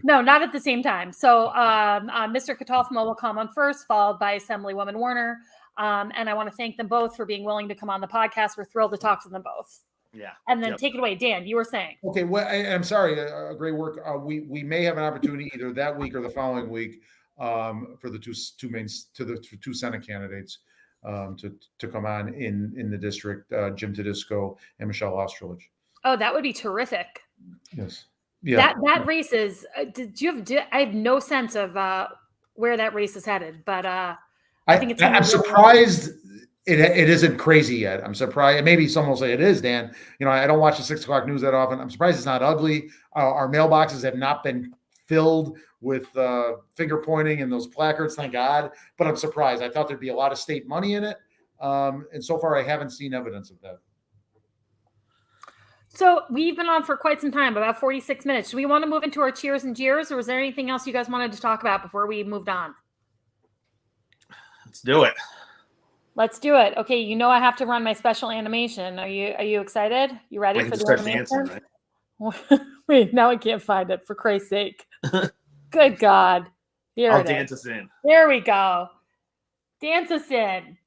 No, not at the same time. So, Mr. Catalfamo will come on first, followed by Assemblywoman Warner. And I want to thank them both for being willing to come on the podcast. We're thrilled to talk to them both. Yeah. And then take it away, Dan. You were saying. Okay. Well, I'm sorry. Great work. We may have an opportunity either that week or the following week for the two Senate candidates to come on in the district, Jim Tedisco and Michele Osterlich. Oh, that would be terrific. Yes. Yeah. That race is. I have no sense of where that race is headed, but I think it's. I'm surprised it isn't crazy yet. I'm surprised. Maybe someone will say it is, Dan. I don't watch the 6 o'clock news that often. I'm surprised it's not ugly. Our mailboxes have not been filled with finger pointing and those placards, thank God. But I'm surprised. I thought there'd be a lot of state money in it. And so far, I haven't seen evidence of that. So we've been on for quite some time, about 46 minutes. Do we want to move into our cheers and jeers, or was there anything else you guys wanted to talk about before we moved on? Let's do it. Let's do it. Okay, I have to run my special animation. Are you excited? You ready for the animation? Right? Wait, now I can't find it, for Christ's sake. Good God. I'll dance us in. There we go. Dance us in.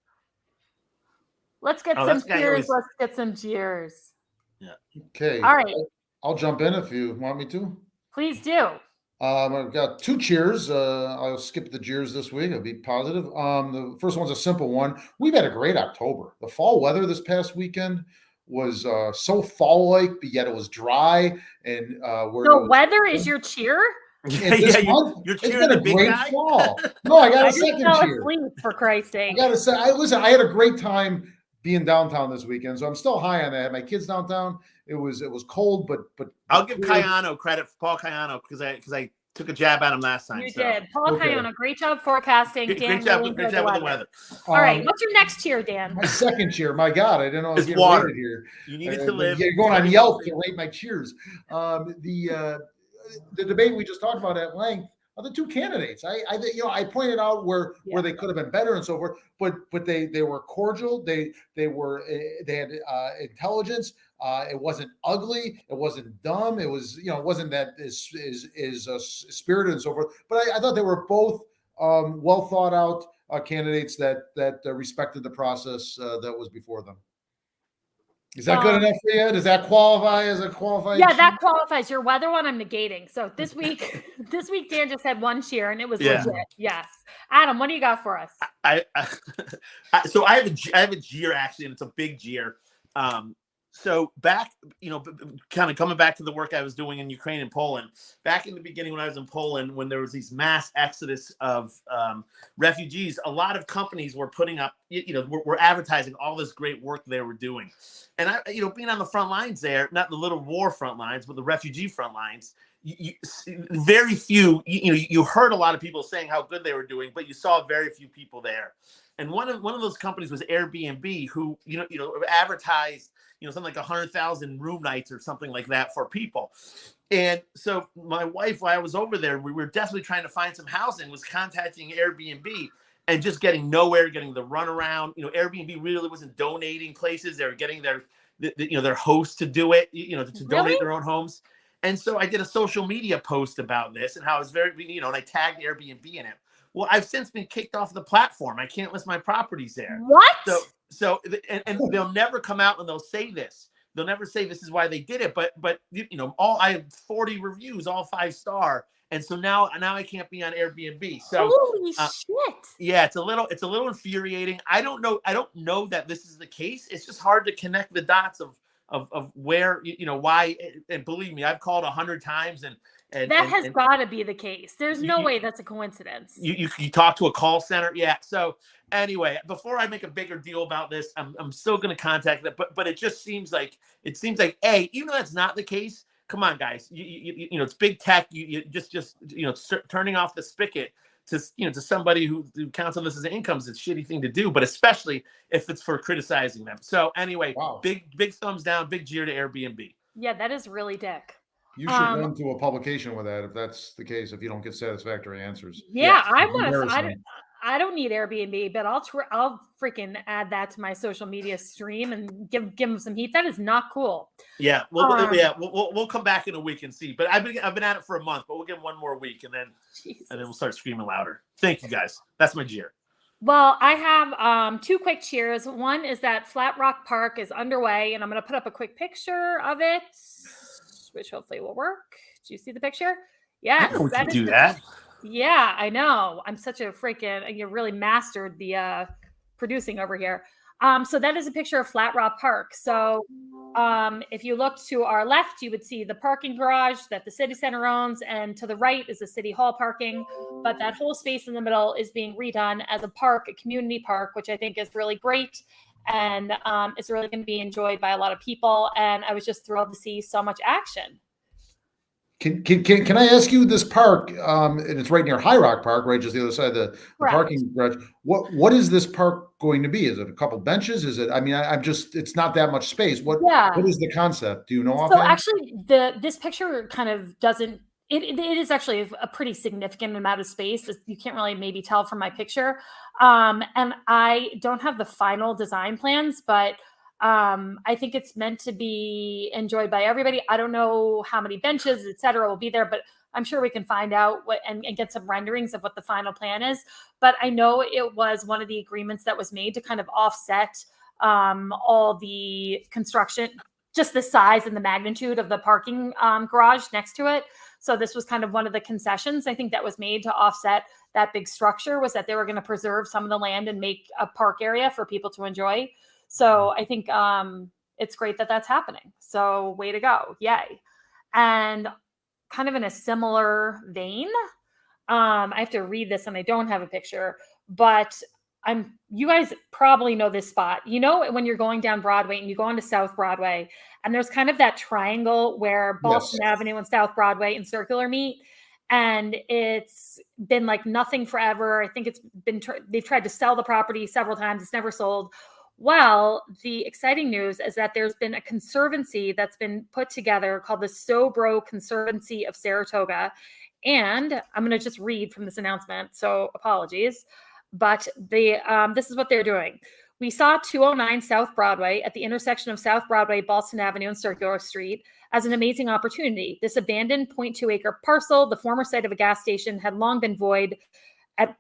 Let's get some cheers. Let's get some jeers. Yeah. Okay. All right. I'll jump in if you want me to. Please do. I've got 2 cheers. I'll skip the jeers this week. I'll be positive. The first one's a simple one. We've had a great October. The fall weather this past weekend was so fall-like, but yet it was dry. And the weather is your cheer? You're cheering the big guy? Fall. No, I got a second cheer. For Christ's sake. I got to say, I had a great time being downtown this weekend, so I'm still high on that. I had my kids downtown. It was cold, but I'll give Cayano credit for Paul Cayano because I took a jab at him last time. You did. Paul Cayano, great job forecasting. Great job with the weather. All right, what's your next cheer, Dan? My second cheer. My God, I didn't know I was getting rated here. You needed to live. You're going on Yelp to rate my cheers. The debate we just talked about at length are the 2 candidates. I pointed out where they could have been better and so forth, but they were cordial. They had intelligence. It wasn't ugly. It wasn't dumb. It was it wasn't that is spirited and so forth. But I thought they were both well thought out candidates that respected the process that was before them. Is that good enough for you? Does that qualify as a qualified? Yeah, that qualifies. Your weather one, I'm negating. So this week Dan just had 1 cheer, and it was legit. Yes, Adam, what do you got for us? So I have a jeer actually, and it's a big jeer. So back, kind of coming back to the work I was doing in Ukraine and Poland, back in the beginning when I was in Poland, when there was these mass exodus of refugees, a lot of companies were putting up, were advertising all this great work they were doing. And I, being on the front lines there, not the little war front lines, but the refugee front lines, very few, you heard a lot of people saying how good they were doing, but you saw very few people there. And one of those companies was Airbnb, who, advertised, something like 100,000 room nights or something like that for people. And so my wife, while I was over there, we were definitely trying to find some housing, was contacting Airbnb and just getting nowhere, getting the runaround. Airbnb really wasn't donating places. They were getting their hosts to do it, to donate their own homes. And so I did a social media post about this and how it was very, and I tagged Airbnb in it. Well, I've since been kicked off the platform. I can't list my properties there. What? So they'll never come out and they'll say this. They'll never say this is why they did it. But I have 40 reviews, all 5-star, and so now I can't be on Airbnb. So holy shit. Yeah, it's a little infuriating. I don't know that this is the case. It's just hard to connect the dots of where why. And believe me, I've called 100 times and And that has got to be the case. There's no way that's a coincidence. You talk to a call center. Yeah. So anyway, before I make a bigger deal about this, I'm still going to contact them, but it just seems like even though that's not the case, come on, guys, you know, it's big tech. You just you know, turning off the spigot to somebody who counts on this as income is a shitty thing to do, but especially if it's for criticizing them. So anyway, Wow. big thumbs down, big cheer to Airbnb. Yeah, that is really dick. You should run to a publication with that if that's the case. If you don't get satisfactory answers. Yeah, I want to. I don't need Airbnb, but I'll freaking add that to my social media stream and give them some heat. That is not cool. Yeah, we'll come back in a week and see. But I've been at it for a month, but we'll give them one more week and then we'll start screaming louder. Thank you guys. That's my cheer. Well, I have two quick cheers. One is that Flat Rock Park is underway, and I'm going to put up a quick picture of it, which hopefully will work. Do you see the picture? Yes. I know we can do that. Yeah, I know. I'm such a freaking, you really mastered the producing over here. So that is a picture of Flat Rock Park. So if you look to our left, you would see the parking garage that the city center owns, and to the right is the city hall parking. But that whole space in the middle is being redone as a park, a community park, which I think is really great. And it's really going to be enjoyed by a lot of people. And I was just thrilled to see so much action. Can I ask you, this park, and it's right near High Rock Park, right, just the other side of the parking garage. What is this park going to be? Is it a couple benches? Is it? I mean, it's not that much space. What is the concept? Do you know? So actually, this picture kind of doesn't. It is actually a pretty significant amount of space. You can't really maybe tell from my picture, and I don't have the final design plans, but. I think it's meant to be enjoyed by everybody. I don't know how many benches, et cetera, will be there, but I'm sure we can find out and get some renderings of what the final plan is. But I know it was one of the agreements that was made to kind of offset all the construction, just the size and the magnitude of the parking garage next to it. So this was kind of one of the concessions I think that was made to offset that big structure, was that they were going to preserve some of the land and make a park area for people to enjoy. So I think it's great that that's happening. So way to go. Yay. And kind of in a similar vein, I have to read this and I don't have a picture, but you guys probably know this spot. You know, when you're going down Broadway and you go onto South Broadway and there's kind of that triangle where Boston Avenue and South Broadway and Circular meet. And it's been like nothing forever. I think they've tried to sell the property several times. It's never sold. Well, the exciting news is that there's been a conservancy that's been put together called the SoBro Conservancy of Saratoga. And I'm going to just read from this announcement, so apologies. But this is what they're doing. We saw 209 South Broadway at the intersection of South Broadway, Boston Avenue, and Circular Street as an amazing opportunity. This abandoned 0.2-acre parcel, the former site of a gas station, had long been void at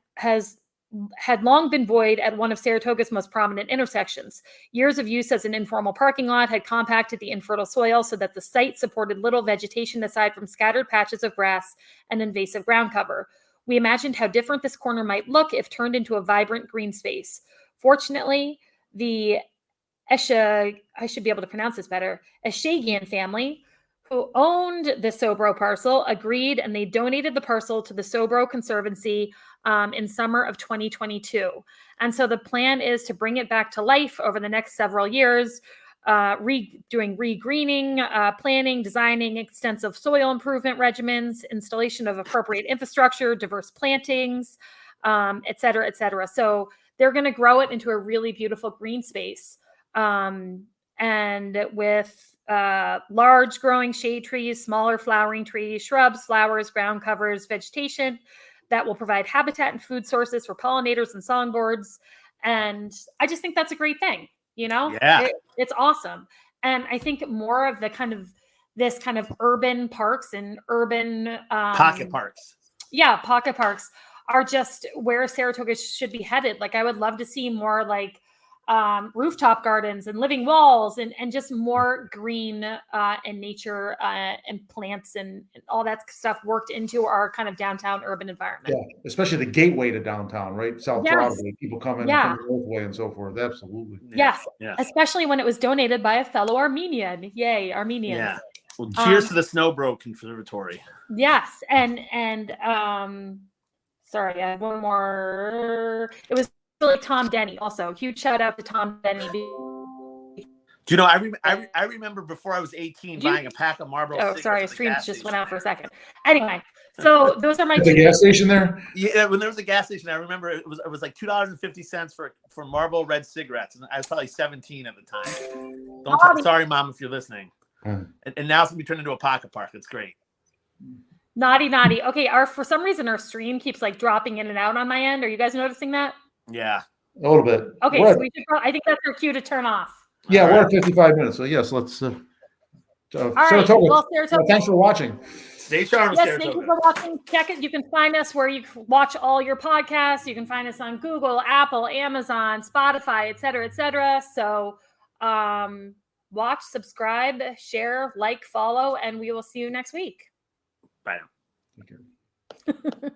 one of Saratoga's most prominent intersections. Years of use as an informal parking lot had compacted the infertile soil so that the site supported little vegetation aside from scattered patches of grass and invasive ground cover. We imagined how different this corner might look if turned into a vibrant green space. Fortunately, the I should be able to pronounce this better, Heggen family, who owned the SoBro parcel, agreed, and they donated the parcel to the SoBro Conservancy in summer of 2022. And so the plan is to bring it back to life over the next several years, doing regreening, planning, designing extensive soil improvement regimens, installation of appropriate infrastructure, diverse plantings, et cetera, et cetera. So they're going to grow it into a really beautiful green space. And with large growing shade trees, smaller flowering trees, shrubs, flowers, ground covers, vegetation that will provide habitat and food sources for pollinators and songbirds. And I just think that's a great thing. You know, it's awesome. And I think more of this kind of urban parks and urban pocket parks. Yeah, pocket parks are just where Saratoga should be headed. Like I would love to see more like rooftop gardens and living walls and just more green and nature and plants and all that stuff worked into our kind of downtown urban environment. Yeah, especially the gateway to downtown, right? South Broadway, people come in from the Northway and so forth. Absolutely. Yes, especially when it was donated by a fellow Armenian. Yay, Armenians. Well, cheers to the SoBro Conservancy. Yes, and sorry, I have one more. It was really Tom Denny. Also, huge shout out to Tom Denny. Do you know? I remember before I was 18 buying a pack of Marlboro cigarettes. Sorry, at the streams gas just station went out for a there. second. Anyway, so those are my At the gas station there. Yeah, when there was a gas station, I remember it was like $2.50 for Marlboro Red cigarettes, and I was probably 17 at the time. Sorry, Mom, if you're listening. And now it's gonna be turned into a pocket park. It's great. Naughty. Okay, for some reason our stream keeps like dropping in and out on my end. Are you guys noticing that? Yeah, a little bit. Okay, so I think that's our cue to turn off. Yeah, we're at 55 minutes. So yes, let's. All Saratoga. right. Well, Saratoga. Thanks for watching. Stay charmed, yes, Saratoga. thank you for watching. Check it. You can find us where you watch all your podcasts. You can find us on Google, Apple, Amazon, Spotify, et cetera. So watch, subscribe, share, like, follow, and we will see you next week. Bye now. Take care.